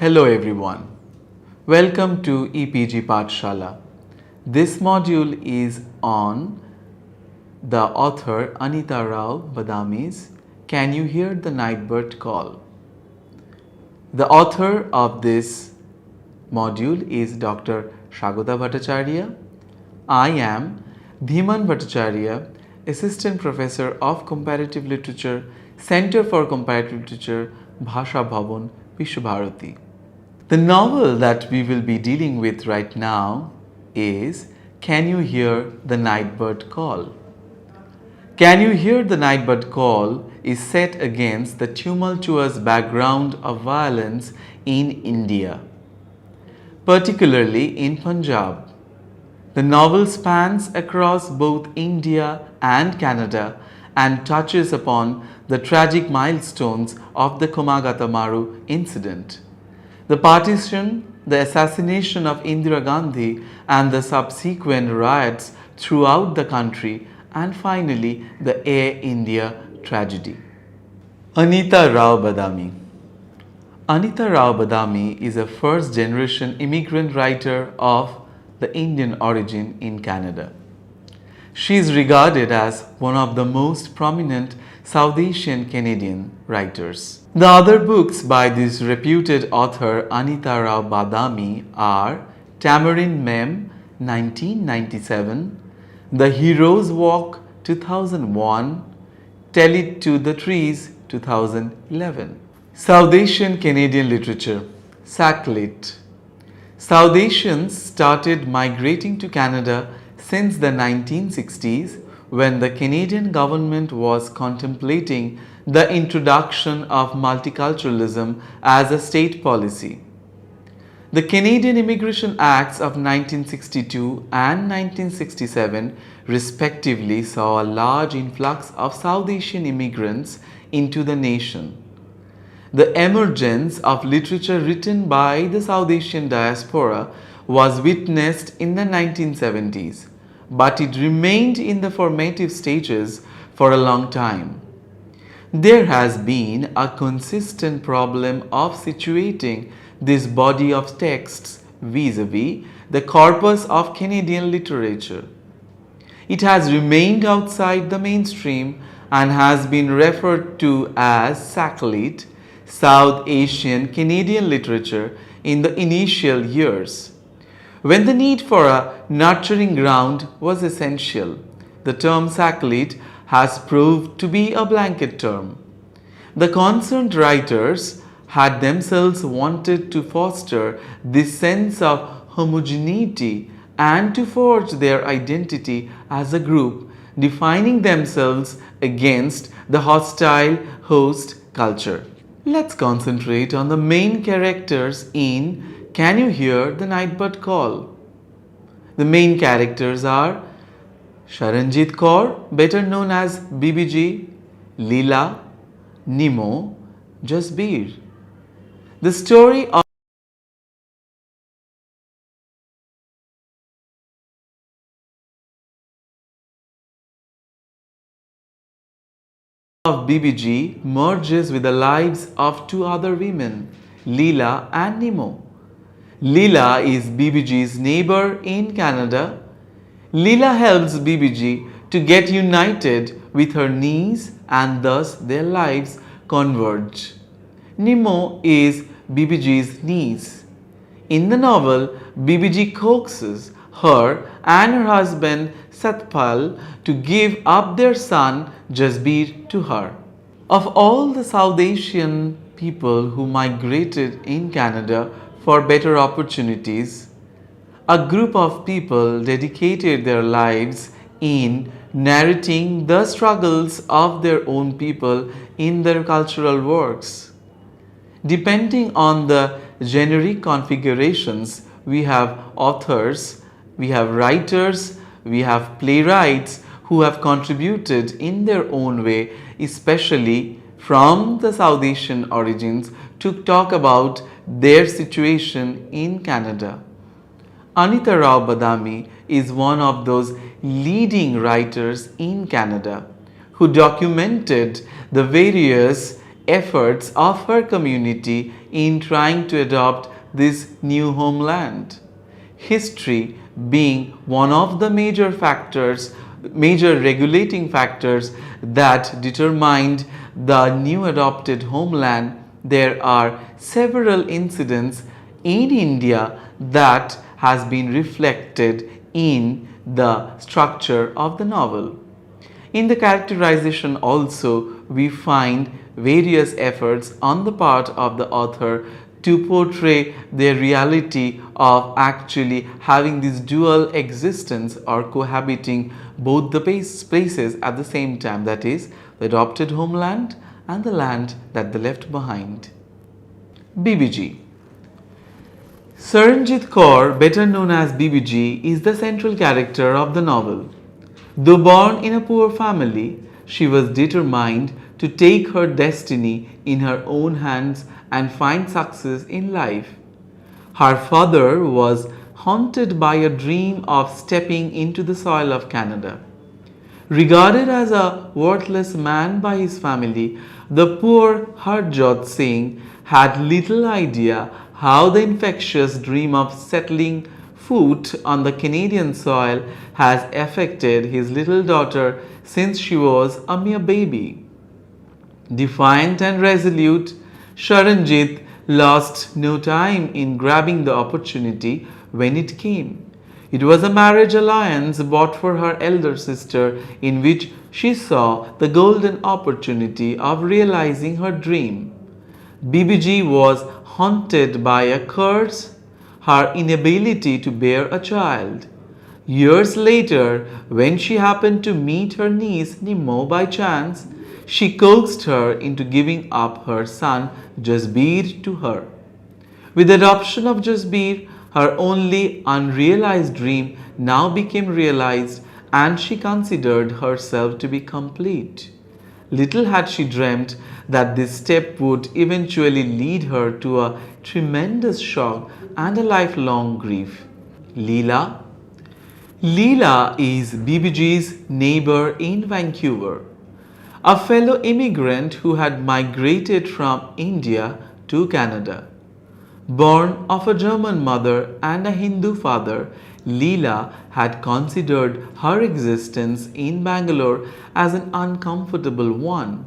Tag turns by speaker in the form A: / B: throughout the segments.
A: Hello everyone. Welcome to EPG Pathshala. This module is on the author Anita Rao Badami's Can You Hear the Nightbird Call? The author of this module is Dr. Shagota Bhattacharya. I am Dhiman Bhattacharya, Assistant Professor of Comparative Literature, Center for Comparative Literature, Bhasha Bhavan, Vishwabharati. The novel that we will be dealing with right now is Can You Hear the Nightbird Call? Can You Hear the Nightbird Call is set against the tumultuous background of violence in India, particularly in Punjab. The novel spans across both India and Canada and touches upon the tragic milestones of the Komagata Maru incident. The partition, the assassination of Indira Gandhi and the subsequent riots throughout the country, and finally the Air India tragedy. Anita Rao Badami. Anita Rao Badami is a first generation immigrant writer of the Indian origin in Canada. She is regarded as one of the most prominent South Asian Canadian writers. The other books by this reputed author Anita Rao Badami are Tamarind Mem 1997, The Hero's Walk 2001, Tell It to the Trees 2011. South Asian Canadian literature. SACLIT. South Asians started migrating to Canada since the 1960s when the Canadian government was contemplating the introduction of multiculturalism as a state policy. The Canadian Immigration Acts of 1962 and 1967 respectively saw a large influx of South Asian immigrants into the nation. The emergence of literature written by the South Asian diaspora was witnessed in the 1970s, but it remained in the formative stages for a long time. There has been a consistent problem of situating this body of texts vis-a-vis the corpus of Canadian literature. It has remained outside the mainstream and has been referred to as SACLIT, South Asian Canadian literature, in the initial years. When the need for a nurturing ground was essential, the term SACLIT has proved to be a blanket term. The concerned writers had themselves wanted to foster this sense of homogeneity and to forge their identity as a group, defining themselves against the hostile host culture. Let's concentrate on the main characters in Can You Hear the Nightbird Call? The main characters are Sharanjit Kaur, better known as BBG, Leela, Nemo, Jasbir. The story of BBG merges with the lives of two other women, Leela and Nemo. Leela is BBG's neighbor in Canada. Leela helps BBG to get united with her niece and thus their lives converge. Nemo is BBG's niece. In the novel, BBG coaxes her and her husband Satpal to give up their son Jasbir to her. Of all the South Asian people who migrated in Canada for better opportunities, a group of people dedicated their lives in narrating the struggles of their own people in their cultural works. Depending on the generic configurations, we have authors, we have writers, we have playwrights who have contributed in their own way, especially from the South Asian origins, to talk about their situation in Canada. Anita Rao Badami is one of those leading writers in Canada who documented the various efforts of her community in trying to adopt this new homeland. History being one of the major regulating factors that determined the new adopted homeland, there are several incidents in India that has been reflected in the structure of the novel. In the characterization also, we find various efforts on the part of the author to portray their reality of actually having this dual existence or cohabiting both the places at the same time, that is, the adopted homeland and the land that they left behind. BBG. Saranjit Kaur, better known as BBG, is the central character of the novel. Though born in a poor family, she was determined to take her destiny in her own hands and find success in life. Her father was haunted by a dream of stepping into the soil of Canada. Regarded as a worthless man by his family, the poor Harjot Singh had little idea how the infectious dream of settling foot on the Canadian soil has affected his little daughter since she was a mere baby. Defiant and resolute, Sharanjit lost no time in grabbing the opportunity when it came. It was a marriage alliance bought for her elder sister in which she saw the golden opportunity of realizing her dream. BBG was haunted by a curse, her inability to bear a child. Years later, when she happened to meet her niece Nimmo by chance, she coaxed her into giving up her son Jasbir to her. With the adoption of Jasbir, her only unrealized dream now became realized and she considered herself to be complete. Little had she dreamt that this step would eventually lead her to a tremendous shock and a lifelong grief. Leela. Leela is BBG's neighbor in Vancouver, a fellow immigrant who had migrated from India to Canada. Born of a German mother and a Hindu father, Leela had considered her existence in Bangalore as an uncomfortable one.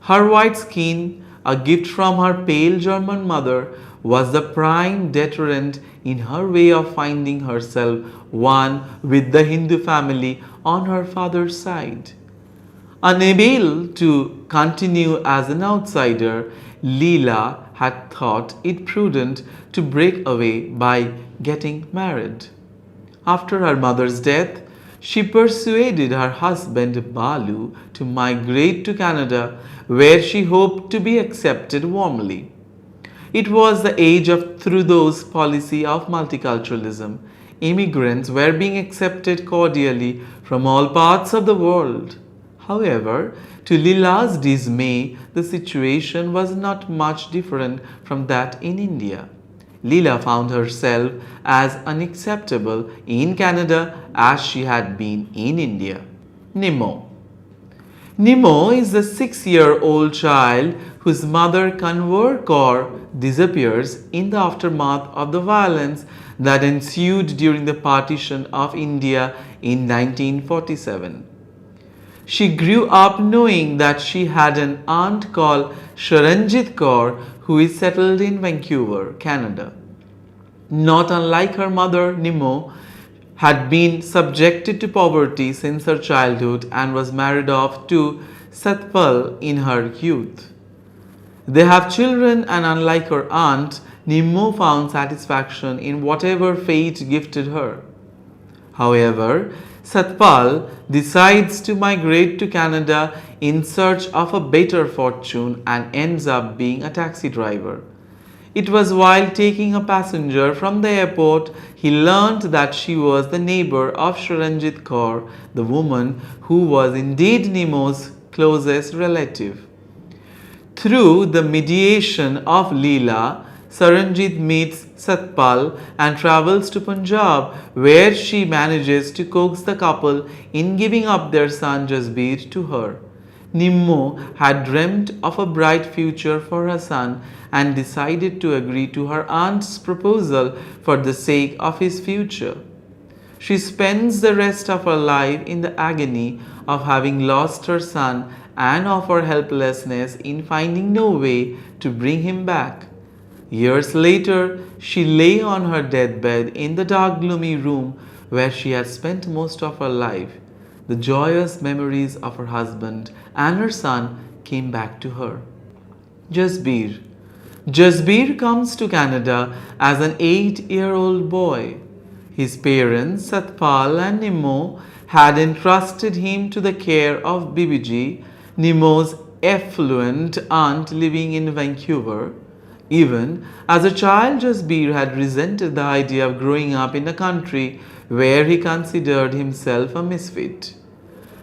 A: Her white skin, a gift from her pale German mother, was the prime deterrent in her way of finding herself one with the Hindu family on her father's side. Unable to continue as an outsider, Leela had thought it prudent to break away by getting married. After her mother's death, she persuaded her husband Balu to migrate to Canada, where she hoped to be accepted warmly. It was the age of Trudeau's policy of multiculturalism. Immigrants were being accepted cordially from all parts of the world. However, to Leela's dismay, the situation was not much different from that in India. Leela found herself as unacceptable in Canada as she had been in India. Nimmo. Nimmo is the 6-year-old child whose mother Kanwar Kaur disappears in the aftermath of the violence that ensued during the partition of India in 1947. She grew up knowing that she had an aunt called Sharanjit Kaur who is settled in Vancouver, Canada. Not unlike her mother, Nimmo had been subjected to poverty since her childhood and was married off to Satpal in her youth. They have children, and unlike her aunt, Nimmo found satisfaction in whatever fate gifted her. However, Satpal decides to migrate to Canada in search of a better fortune and ends up being a taxi driver. It was while taking a passenger from the airport he learned that she was the neighbor of Sharanjit Kaur, the woman who was indeed Nimmo's closest relative. Through the mediation of Leela, Saranjit meets Satpal and travels to Punjab, where she manages to coax the couple in giving up their son Jasbir to her. Nimmo had dreamt of a bright future for her son and decided to agree to her aunt's proposal for the sake of his future. She spends the rest of her life in the agony of having lost her son and of her helplessness in finding no way to bring him back. Years later, she lay on her deathbed in the dark, gloomy room where she had spent most of her life. The joyous memories of her husband and her son came back to her. Jasbir. Jasbir comes to Canada as an 8-year-old boy. His parents, Satpal and Nimmo, had entrusted him to the care of Bibiji, Nimmo's affluent aunt living in Vancouver. Even as a child, Jasbir had resented the idea of growing up in a country where he considered himself a misfit.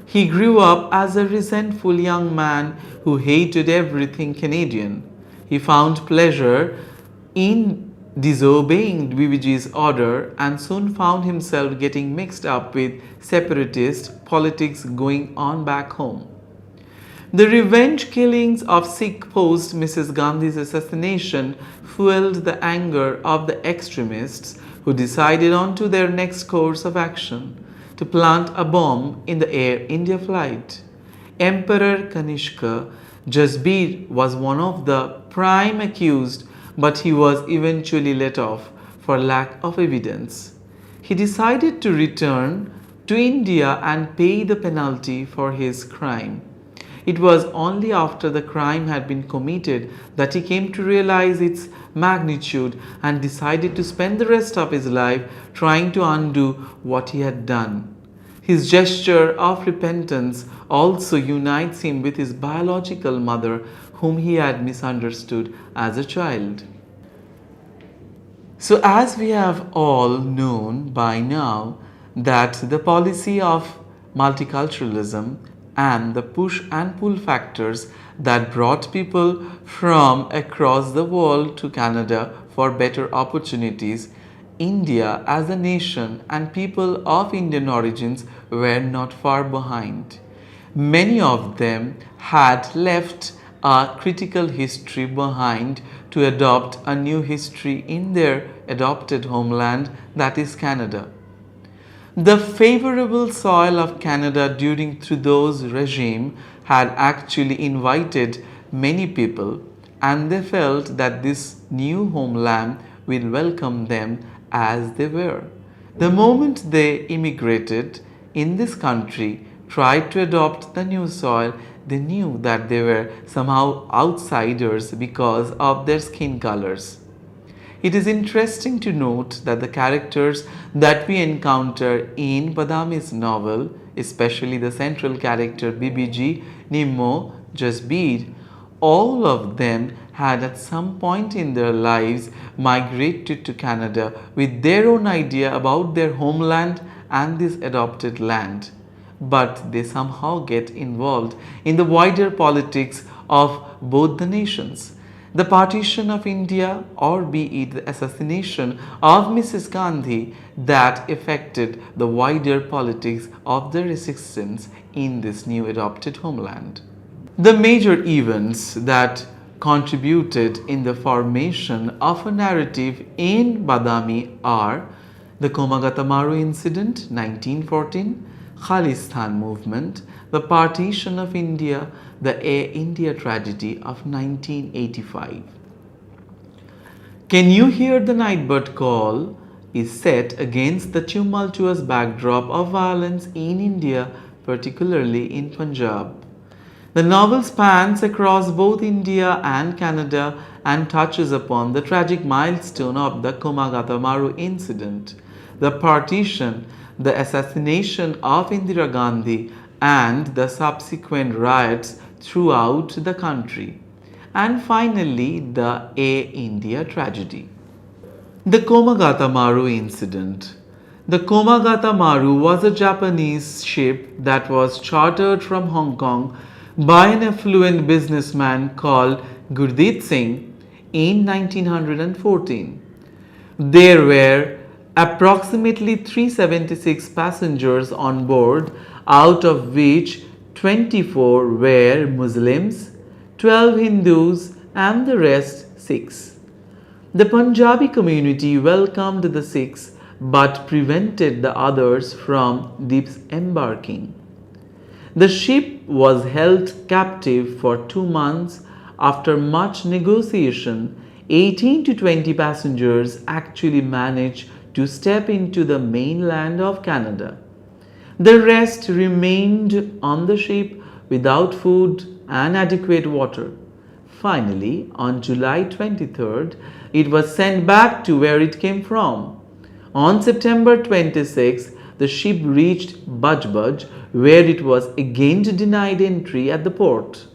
A: He grew up as a resentful young man who hated everything Canadian. He found pleasure in disobeying Bibiji's order and soon found himself getting mixed up with separatist politics going on back home. The revenge killings of Sikh post Mrs. Gandhi's assassination fueled the anger of the extremists who decided on to their next course of action to plant a bomb in the Air India flight. Emperor Kanishka Jasbir was one of the prime accused, but he was eventually let off for lack of evidence. He decided to return to India and pay the penalty for his crime. It was only after the crime had been committed that he came to realize its magnitude and decided to spend the rest of his life trying to undo what he had done. His gesture of repentance also unites him with his biological mother, whom he had misunderstood as a child. So, as we have all known by now, that the policy of multiculturalism and the push and pull factors that brought people from across the world to Canada for better opportunities, India as a nation and people of Indian origins were not far behind. Many of them had left a critical history behind to adopt a new history in their adopted homeland, that is Canada. The favorable soil of Canada during Trudeau's regime had actually invited many people, and they felt that this new homeland will welcome them as they were. The moment they immigrated in this country, tried to adopt the new soil, they knew that they were somehow outsiders because of their skin colors. It is interesting to note that the characters that we encounter in Badami's novel, especially the central character Bibiji, Nimmo, Jasbir, all of them had at some point in their lives migrated to Canada with their own idea about their homeland and this adopted land. But they somehow get involved in the wider politics of both the nations. The partition of India, or be it the assassination of Mrs. Gandhi, that affected the wider politics of the resistance in this new adopted homeland. The major events that contributed in the formation of a narrative in Badami are the Komagata Maru incident 1914, Khalistan movement, the partition of India, the Air India tragedy of 1985. Can You Hear the Nightbird Call is set against the tumultuous backdrop of violence in India, particularly in Punjab. The novel spans across both India and Canada and touches upon the tragic milestone of the Komagata Maru incident, the partition, the assassination of Indira Gandhi, and the subsequent riots throughout the country, and finally the Air India tragedy. The Komagata Maru incident. The Komagata Maru was a Japanese ship that was chartered from Hong Kong by an affluent businessman called Gurdeep Singh in 1914. There were approximately 376 passengers on board, out of which 24 were Muslims, 12 Hindus, and the rest Sikhs. The Punjabi community welcomed the Sikhs but prevented the others from disembarking. The ship was held captive for 2 months. After much negotiation, 18 to 20 passengers actually managed to step into the mainland of Canada. The rest remained on the ship without food and adequate water. Finally, on July 23rd, it was sent back to where it came from. On September 26th, the ship reached Bajbaj, where it was again denied entry at the port.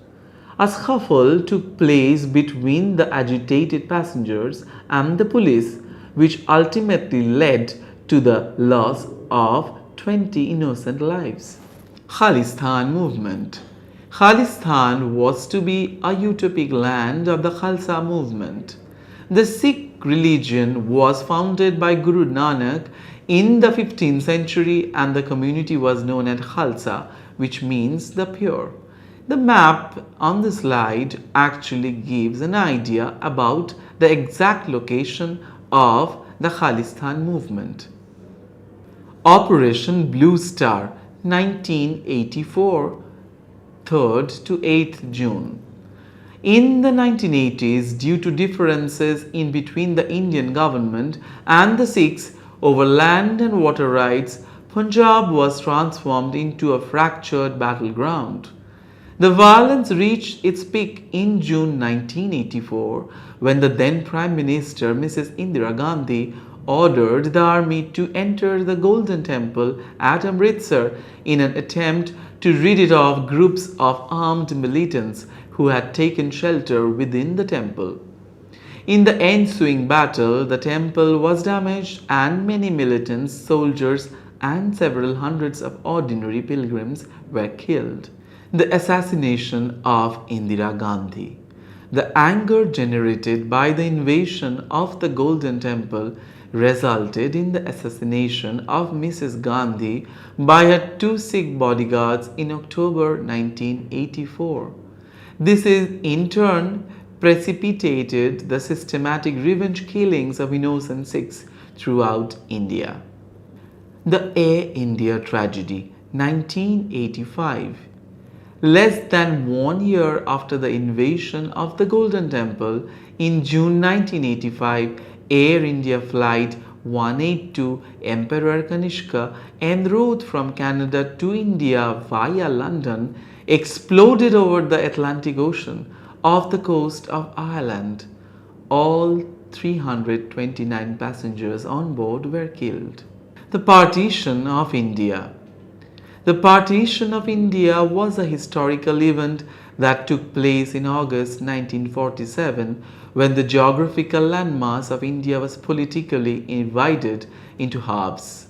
A: A scuffle took place between the agitated passengers and the police, which ultimately led to the loss of 20 innocent lives. Khalistan movement. Khalistan was to be a utopic land of the Khalsa movement. The Sikh religion was founded by Guru Nanak in the 15th century and the community was known as Khalsa, which means the pure. The map on the slide actually gives an idea about the exact location of the Khalistan movement. Operation Blue Star, 1984, 3rd to 8th June. In the 1980s, due to differences in between the Indian government and the Sikhs over land and water rights, Punjab was transformed into a fractured battleground. The violence reached its peak in June 1984 when the then Prime Minister Mrs. Indira Gandhi ordered the army to enter the Golden Temple at Amritsar in an attempt to rid it of groups of armed militants who had taken shelter within the temple. In the ensuing battle, the temple was damaged and many militants, soldiers, and several hundreds of ordinary pilgrims were killed. The assassination of Indira Gandhi. The anger generated by the invasion of the Golden Temple resulted in the assassination of Mrs. Gandhi by her two Sikh bodyguards in October 1984. This is in turn precipitated the systematic revenge killings of innocent Sikhs throughout India. The Air India tragedy, 1985. Less than 1 year after the invasion of the Golden Temple, in June 1985, Air India Flight 182 Emperor Kanishka en route from Canada to India via London exploded over the Atlantic Ocean off the coast of Ireland. All 329 passengers on board were killed. The partition of India. The partition of India was a historical event that took place in August 1947 when the geographical landmass of India was politically divided into halves.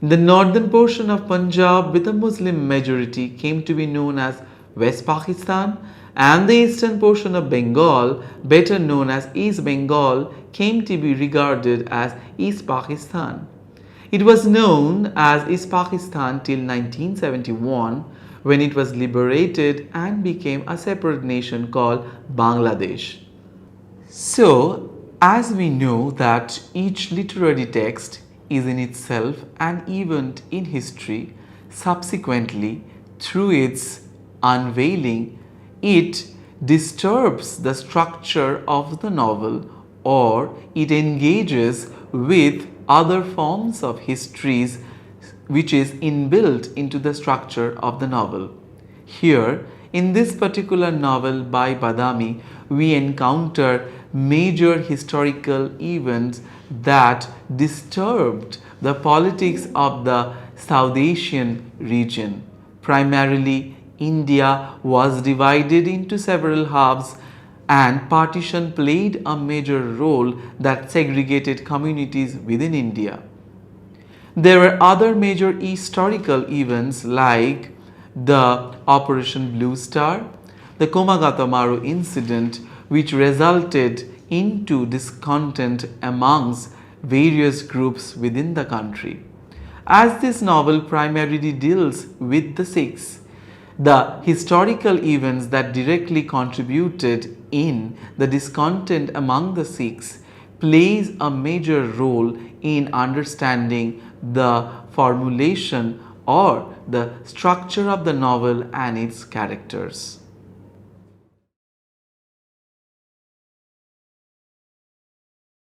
A: The northern portion of Punjab with a Muslim majority came to be known as West Pakistan, and the eastern portion of Bengal, better known as East Bengal, came to be regarded as East Pakistan. It was known as East Pakistan till 1971 when it was liberated and became a separate nation called Bangladesh. So, as we know that each literary text is in itself an event in history, subsequently, through its unveiling, it disturbs the structure of the novel or it engages with other forms of histories which is inbuilt into the structure of the novel. Here, in this particular novel by Badami, we encounter major historical events that disturbed the politics of the South Asian region. Primarily, India was divided into several halves and partition played a major role that segregated communities within India. There were other major historical events like the Operation Blue Star, the Komagata Maru incident, which resulted into discontent amongst various groups within the country. As this novel primarily deals with the Sikhs, The historical events that directly contributed in the discontent among the Sikhs plays a major role in understanding the formulation or the structure of the novel and its characters.